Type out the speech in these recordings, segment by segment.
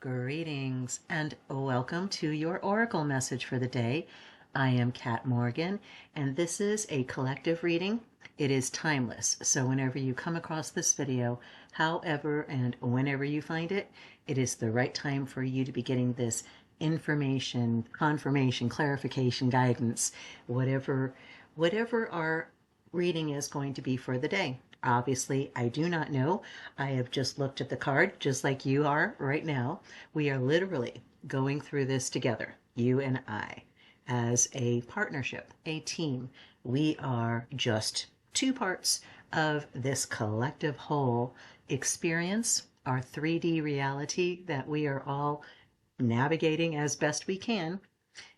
Greetings and welcome to your Oracle message for the day. I am Kat Morgan, and this is a collective reading. It is timeless, so whenever you come across this video, however and whenever you find it, it is the right time for you to be getting this information, confirmation, clarification, guidance, whatever our reading is going to be for the day. Obviously, I do not know. I have just looked at the card, just like you are right now. We are literally going through this together, you and I, as a partnership, a team. We are just two parts of this collective whole experience, our 3D reality that we are all navigating as best we can.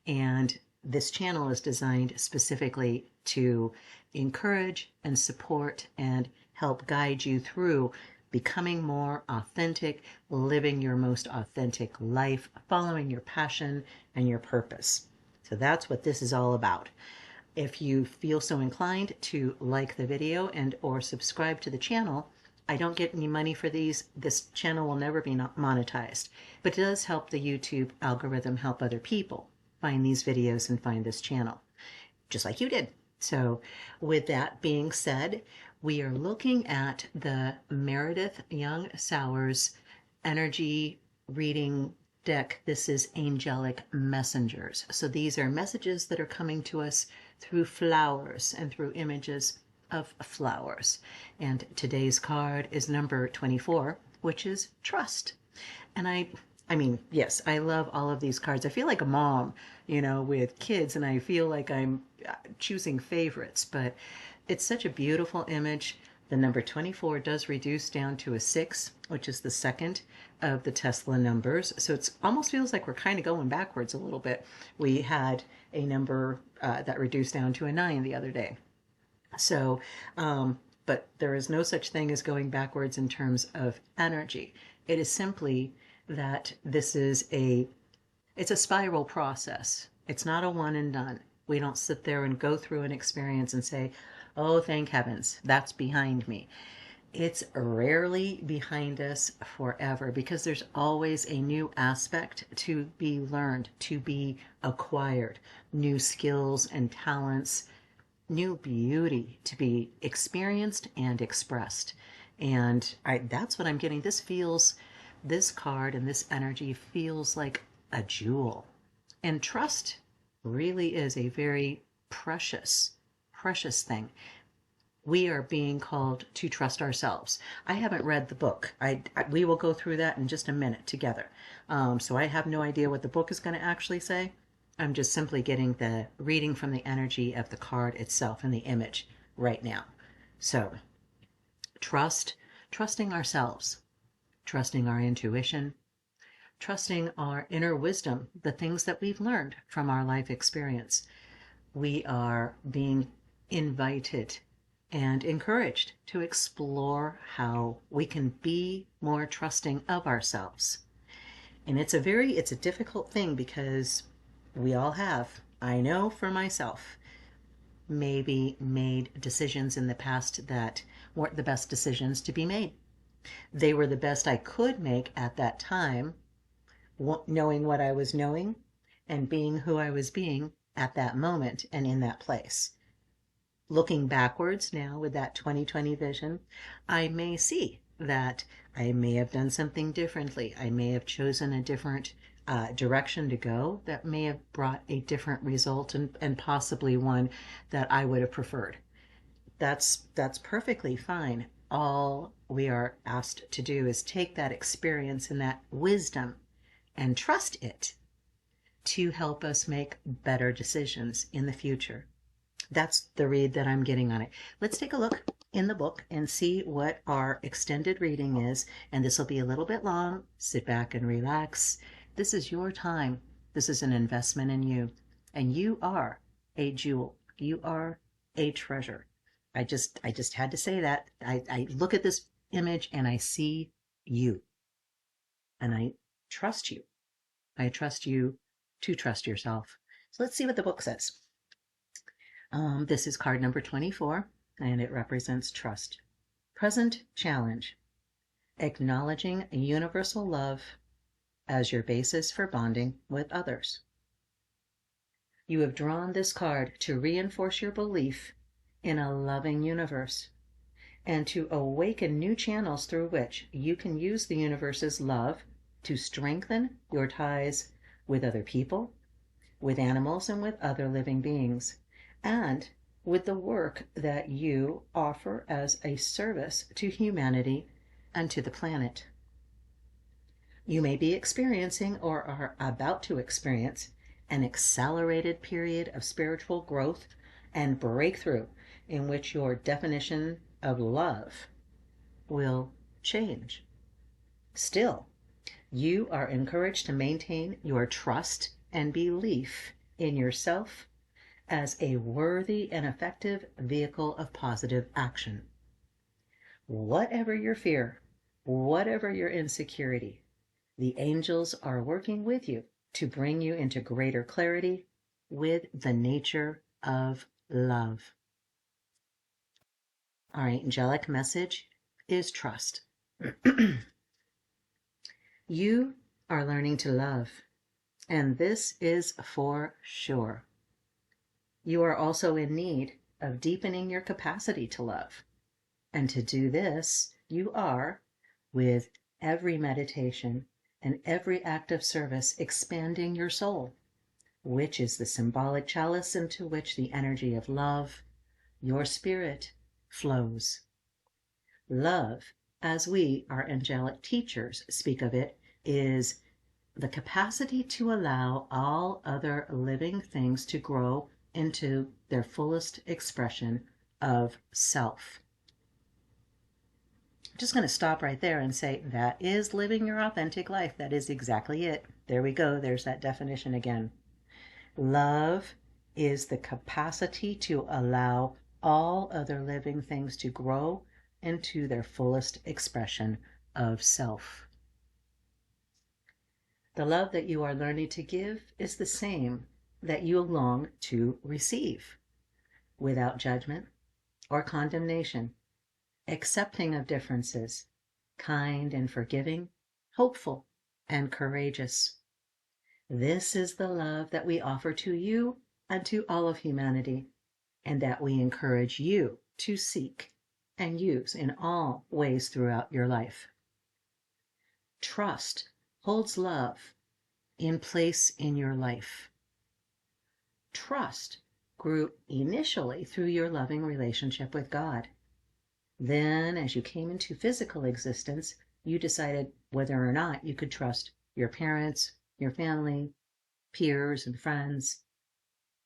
And this channel is designed specifically to encourage and support and help guide you through becoming more authentic, living your most authentic life, following your passion and your purpose. So that's what this is all about. If you feel so inclined to like the video and or subscribe to the channel, I don't get any money for these. This channel will never be monetized, but it does help the YouTube algorithm help other people find these videos and find this channel, just like you did. So with that being said, we are looking at the Meredith Young-Sowers energy reading deck. This is Angelic Messengers. So these are messages that are coming to us through flowers and through images of flowers. And today's card is number 24, which is trust. And I mean, yes, I love all of these cards. I feel like a mom, with kids, and I feel like I'm choosing favorites, but it's such a beautiful image. The number 24 does reduce down to a 6, which is the second of the Tesla numbers. So it almost feels like we're kind of going backwards a little bit. We had a number that reduced down to a 9 the other day. So, but there is no such thing as going backwards in terms of energy. It is simply that this is it's a spiral process. It's not a one and done. We don't sit there and go through an experience and say, oh, thank heavens, that's behind me. It's rarely behind us forever because there's always a new aspect to be learned, to be acquired, new skills and talents, new beauty to be experienced and expressed. And that's what I'm getting. This card and this energy feels like a jewel. And trust really is a very precious thing. We are being called to trust ourselves. I haven't read the book. We will go through that in just a minute together. So I have no idea what the book is going to actually say. I'm just simply getting the reading from the energy of the card itself and the image right now. So trusting ourselves, trusting our intuition, trusting our inner wisdom, the things that we've learned from our life experience. We are being invited and encouraged to explore how we can be more trusting of ourselves. And it's a difficult thing because we all have, I know for myself, maybe made decisions in the past that weren't the best decisions to be made. They were the best I could make at that time, knowing what I was knowing and being who I was being at that moment and in that place. Looking backwards now with that 2020 vision, I may see that I may have done something differently. I may have chosen a different direction to go that may have brought a different result and possibly one that I would have preferred. That's perfectly fine. All we are asked to do is take that experience and that wisdom and trust it to help us make better decisions in the future. That's the read that I'm getting on it. Let's take a look in the book and see what our extended reading is. And this will be a little bit long. Sit back and relax. This is your time. This is an investment in you. And you are a jewel. You are a treasure. I just had to say that. I look at this image and I see you. And I trust you. I trust you to trust yourself. So let's see what the book says. This is card number 24, and it represents trust. Present challenge. Acknowledging universal love as your basis for bonding with others. You have drawn this card to reinforce your belief in a loving universe and to awaken new channels through which you can use the universe's love to strengthen your ties with other people, with animals, and with other living beings, and with the work that you offer as a service to humanity and to the planet. You may be experiencing or are about to experience an accelerated period of spiritual growth and breakthrough in which your definition of love will change. Still, you are encouraged to maintain your trust and belief in yourself as a worthy and effective vehicle of positive action. Whatever your fear, whatever your insecurity, the angels are working with you to bring you into greater clarity with the nature of love. Our angelic message is trust. You are learning to love, and this is for sure. You are also in need of deepening your capacity to love. And to do this, you are, with every meditation and every act of service, expanding your soul, which is the symbolic chalice into which the energy of love, your spirit, flows. Love, as we, our angelic teachers, speak of it, is the capacity to allow all other living things to grow into their fullest expression of self. I'm just going to stop right there and say that is living your authentic life. That is exactly it. There we go. There's that definition again. Love is the capacity to allow all other living things to grow into their fullest expression of self. The love that you are learning to give is the same that you long to receive, without judgment or condemnation, accepting of differences, kind and forgiving, hopeful and courageous. This is the love that we offer to you and to all of humanity, and that we encourage you to seek and use in all ways throughout your life. Trust holds love in place in your life. Trust grew initially through your loving relationship with God. Then, as you came into physical existence, you decided whether or not you could trust your parents, your family, peers, and friends.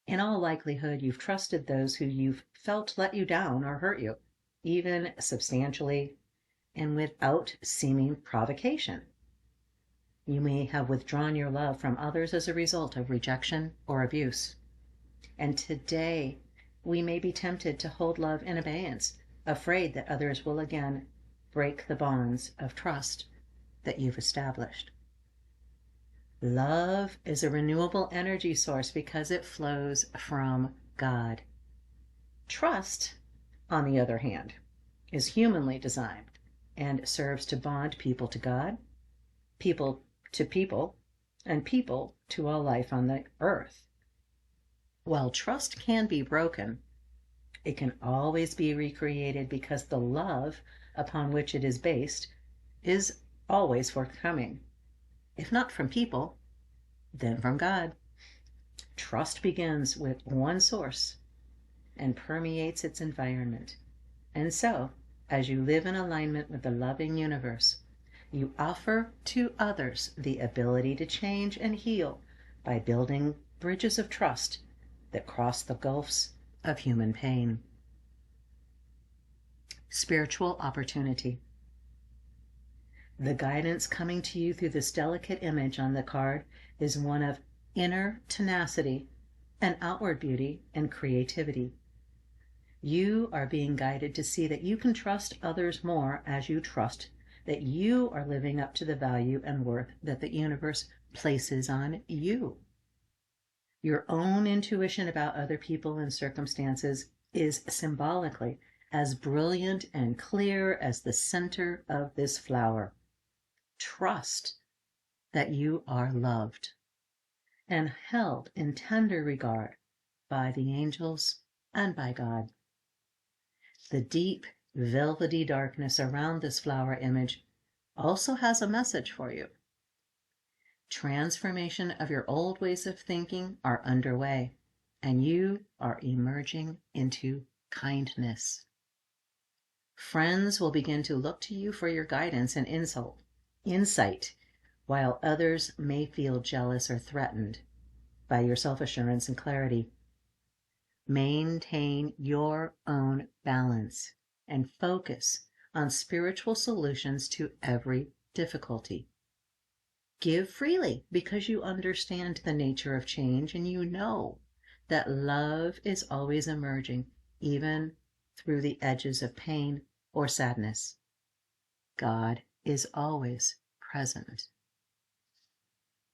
In all likelihood, you've trusted those who you've felt let you down or hurt you, even substantially and without seeming provocation. You may have withdrawn your love from others as a result of rejection or abuse. And today, we may be tempted to hold love in abeyance, afraid that others will again break the bonds of trust that you've established. Love is a renewable energy source because it flows from God. Trust, on the other hand, is humanly designed and serves to bond people to God, people to people, and people to all life on the earth. While trust can be broken, it can always be recreated because the love upon which it is based is always forthcoming. If not from people, then from God. Trust begins with one source and permeates its environment. And so, as you live in alignment with the loving universe, you offer to others the ability to change and heal by building bridges of trust that cross the gulfs of human pain. Spiritual opportunity. The guidance coming to you through this delicate image on the card is one of inner tenacity and outward beauty and creativity. You are being guided to see that you can trust others more as you trust that you are living up to the value and worth that the universe places on you. Your own intuition about other people and circumstances is symbolically as brilliant and clear as the center of this flower. Trust that you are loved and held in tender regard by the angels and by God. The deep, velvety darkness around this flower image also has a message for you. Transformation of your old ways of thinking are underway, and you are emerging into kindness. Friends will begin to look to you for your guidance and insight, while others may feel jealous or threatened by your self-assurance and clarity. Maintain your own balance and focus on spiritual solutions to every difficulty. Give freely because you understand the nature of change and you know that love is always emerging, even through the edges of pain or sadness. God is always present.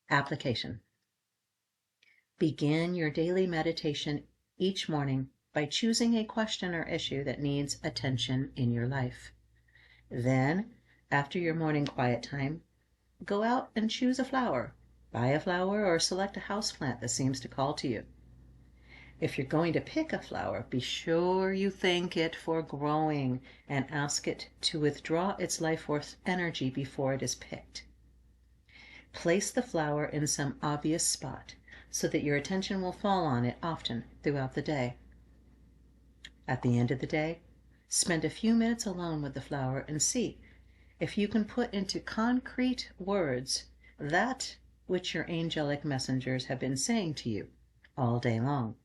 Application. Begin your daily meditation each morning by choosing a question or issue that needs attention in your life. Then, after your morning quiet time, go out and choose a flower. Buy a flower or select a houseplant that seems to call to you. If you're going to pick a flower, be sure you thank it for growing and ask it to withdraw its life force energy before it is picked. Place the flower in some obvious spot so that your attention will fall on it often throughout the day. At the end of the day, spend a few minutes alone with the flower and see if you can put into concrete words that which your angelic messengers have been saying to you all day long.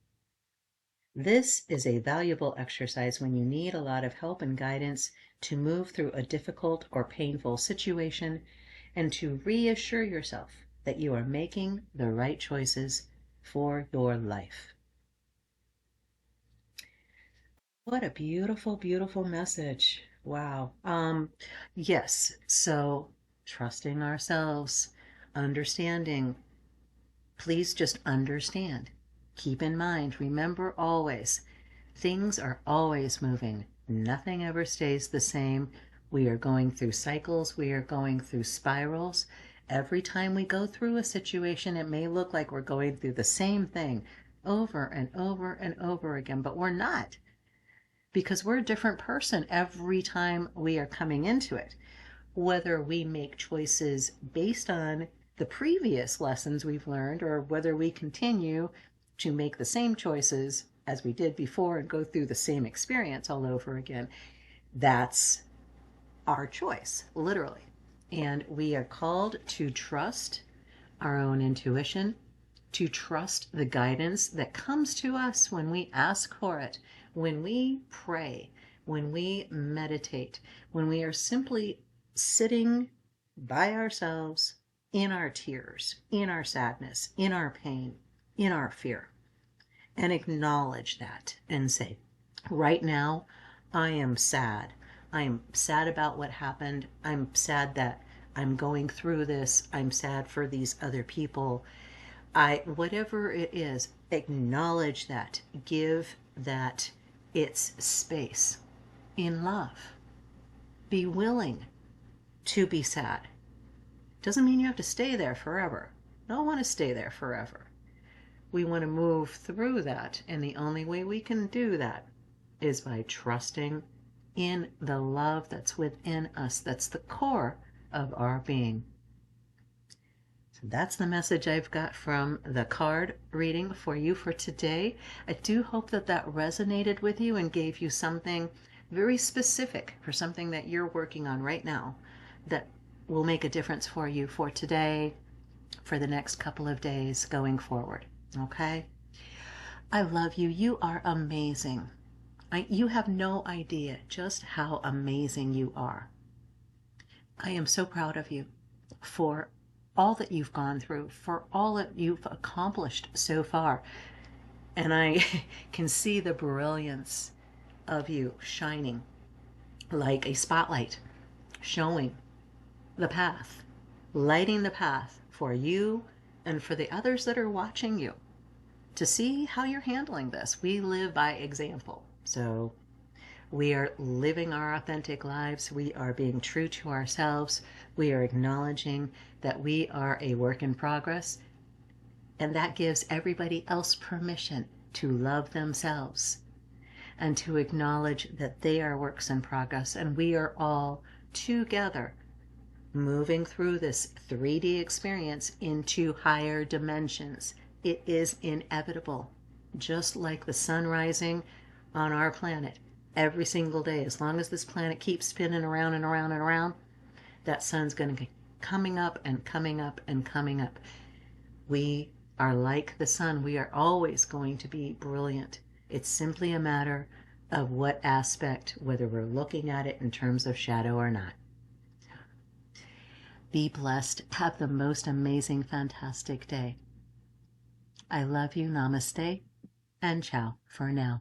This is a valuable exercise when you need a lot of help and guidance to move through a difficult or painful situation and to reassure yourself that you are making the right choices for your life. What a beautiful, beautiful message. Wow. Yes, so trusting ourselves, understanding. Please just understand. Keep in mind, remember always, things are always moving. Nothing ever stays the same. We are going through cycles. We are going through spirals. Every time we go through a situation, it may look like we're going through the same thing over and over and over again, but we're not, because we're a different person every time we are coming into it. Whether we make choices based on the previous lessons we've learned or whether we continue to make the same choices as we did before and go through the same experience all over again, that's our choice, literally. And we are called to trust our own intuition, to trust the guidance that comes to us when we ask for it, when we pray, when we meditate, when we are simply sitting by ourselves in our tears, in our sadness, in our pain, in our fear, and acknowledge that and say, right now, I am sad. I am sad about what happened. I'm sad that I'm going through this. I'm sad for these other people. Whatever it is, acknowledge that. Give that its space in love. Be willing to be sad. Doesn't mean you have to stay there forever. I don't want to stay there forever. We want to move through that, and the only way we can do that is by trusting in the love that's within us, that's the core of our being. So that's the message I've got from the card reading for you for today. I do hope that that resonated with you and gave you something very specific for something that you're working on right now that will make a difference for you for today, for the next couple of days going forward. Okay? I love you. You are amazing. You have no idea just how amazing you are. I am so proud of you for all that you've gone through, for all that you've accomplished so far. And I can see the brilliance of you shining like a spotlight, showing the path, lighting the path for you and for the others that are watching you to see how you're handling this. We live by example. So we are living our authentic lives. We are being true to ourselves. We are acknowledging that we are a work in progress, and that gives everybody else permission to love themselves and to acknowledge that they are works in progress, and we are all together moving through this 3D experience into higher dimensions. It is inevitable. Just like the sun rising on our planet every single day, as long as this planet keeps spinning around and around and around, that sun's going to be coming up and coming up and coming up. We are like the sun. We are always going to be brilliant. It's simply a matter of what aspect, whether we're looking at it in terms of shadow or not. Be blessed. Have the most amazing, fantastic day. I love you. Namaste and ciao for now.